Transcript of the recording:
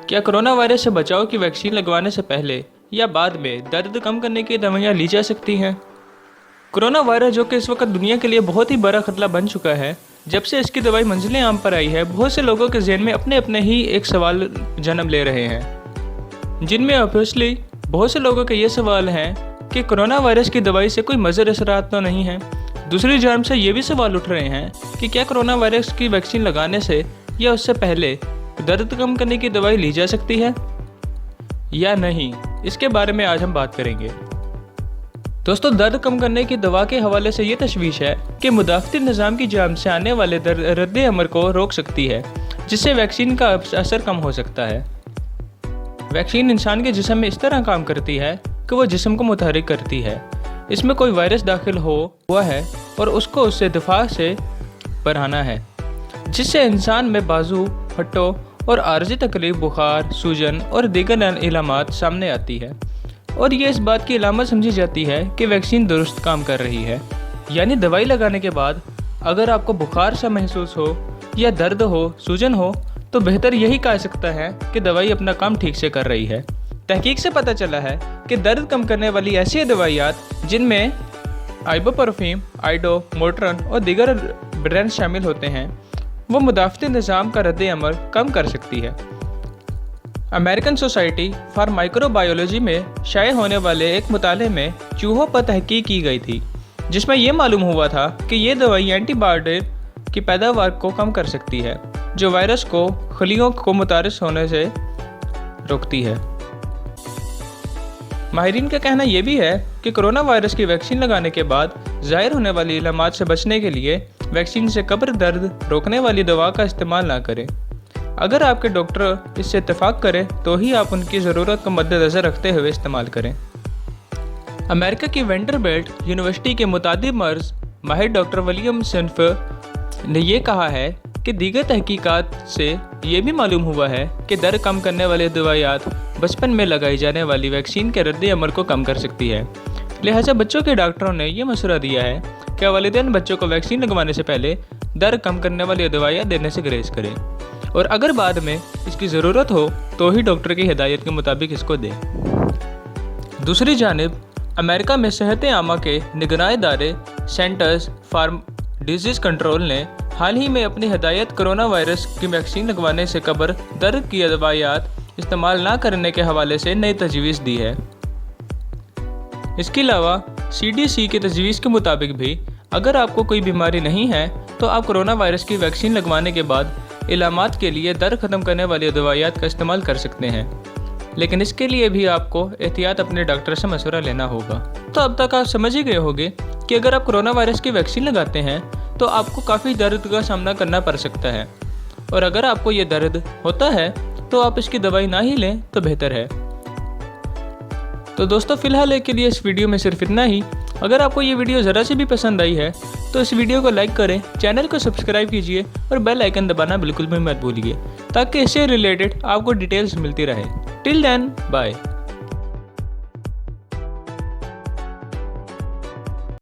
क्या corona virus से बचाव की वैक्सीन लगवाने से पहले या बाद में दर्द कम करने की दवाइयाँ ली जा सकती हैं? कोरोना वायरस जो कि इस वक्त दुनिया के लिए बहुत ही बड़ा खतरा बन चुका है, जब से इसकी दवाई मंजिलें आम पर आई है, बहुत से लोगों के जहन में अपने अपने ही एक सवाल जन्म ले रहे हैं, जिनमें ऑब्वियसली बहुत से लोगों के ये सवाल हैं कि कोरोना वायरस की दवाई से कोई मज़र असरात तो नहीं है। दूसरी जानब से ये भी सवाल उठ रहे हैं कि क्या कोरोना वायरस की वैक्सीन लगाने से या उससे पहले दर्द कम करने की दवाई ली जा सकती है या नहीं, इसके बारे में आज हम बात करेंगे। दोस्तों, दर्द कम करने की दवा के हवाले से ये तशवीश है कि मुदाफ़ती निज़ाम की जानिब से आने वाले रद्द अमल को रोक सकती है, जिससे वैक्सीन का असर कम हो सकता है। वैक्सीन इंसान के जिस्म में इस तरह काम करती है कि वो जिस्म को मुतहरिक करती है। इसमें कोई वायरस दाखिल हुआ है और उसको उससे दिफा से बढ़ाना है, जिससे इंसान में बाजू, फट्टों और आर्जी तकलीफ, बुखार, सूजन और दीगर इलामात सामने आती है, और ये इस बात की अलामत समझी जाती है कि वैक्सीन दुरुस्त काम कर रही है। यानी दवाई लगाने के बाद अगर आपको बुखार सा महसूस हो या दर्द हो, सूजन हो, तो बेहतर यही कहा सकता है कि दवाई अपना काम ठीक से कर रही है। तहकीक से पता चला है कि दर्द कम करने वाली ऐसी दवाइयात जिनमें आइबुप्रोफेन, आइडो, मोट्रन और दीगर ब्रांड शामिल होते हैं, वो मुदाफ़ती निज़ाम का रद्द अमल कम कर सकती है। अमेरिकन सोसाइटी फॉर माइक्रोबायोलॉजी में शाये होने वाले एक मुताले में चूहों पर तहकीक की गई थी, जिसमें यह मालूम हुआ था कि ये दवाई एंटीबायोटिक की पैदावार को कम कर सकती है, जो वायरस को खलियों को मुतारिस होने से रोकती है। माहिरीन का कहना यह भी है कि कोरोना वायरस की वैक्सीन लगाने के बाद ज़ाहिर होने वाली इलामात से बचने के लिए वैक्सीन से कब्र दर्द रोकने वाली दवा का इस्तेमाल ना करें। अगर आपके डॉक्टर इससे इत्तेफाक करें तो ही आप उनकी ज़रूरत को मद्देनज़र रखते हुए इस्तेमाल करें। अमेरिका की वेंडरबिल्ट यूनिवर्सिटी के मुतादिद मर्ज़ माहिर डॉक्टर विलियम सिन्फ ने यह कहा है कि दीगर तहकीकात से ये भी मालूम हुआ है कि दर्द कम करने वाली दवाइयात बचपन में लगाई जाने वाली वैक्सीन के रद्द अमल को कम कर सकती है। लिहाजा बच्चों के डॉक्टरों ने यह मशवरा दिया है कि वालिदैन बच्चों को वैक्सीन लगवाने से पहले दर्द कम करने वाली दवाइयाँ देने से गुरेज करें, और अगर बाद में इसकी ज़रूरत हो तो ही डॉक्टर की हिदायत के मुताबिक इसको दें। दूसरी जानिब अमेरिका में सेहत आमा के निगरानी इदारे सेंटर्स फॉर डिजीज़ कंट्रोल ने हाल ही में अपनी हिदायत कोरोना वायरस की वैक्सीन लगवाने से कब्र दर्द की दवाइयात इस्तेमाल ना करने के हवाले से नई तजवीज़ दी है। इसके अलावा CDC की तजवीज़ के मुताबिक भी अगर आपको कोई बीमारी नहीं है तो आप कोरोना वायरस की वैक्सीन लगवाने के बाद इलामात के लिए दर्द ख़त्म करने वाली दवाइयात का इस्तेमाल कर सकते हैं, लेकिन इसके लिए भी आपको एहतियात अपने डॉक्टर से मशवरा लेना होगा। तो अब तक आप समझ ही गए होंगे कि अगर आप कोरोना वायरस की वैक्सीन लगाते हैं तो आपको काफ़ी दर्द का सामना करना पड़ सकता है, और अगर आपको ये दर्द होता है तो आप इसकी दवाई ना ही लें तो बेहतर है। तो दोस्तों, फ़िलहाल के लिए इस वीडियो में सिर्फ इतना ही। अगर आपको ये वीडियो ज़रा सी भी पसंद आई है तो इस वीडियो को लाइक करें, चैनल को सब्सक्राइब कीजिए और बेल आइकन दबाना बिल्कुल भी मत भूलिए, ताकि इससे रिलेटेड आपको डिटेल्स मिलती रहे। Till then, bye.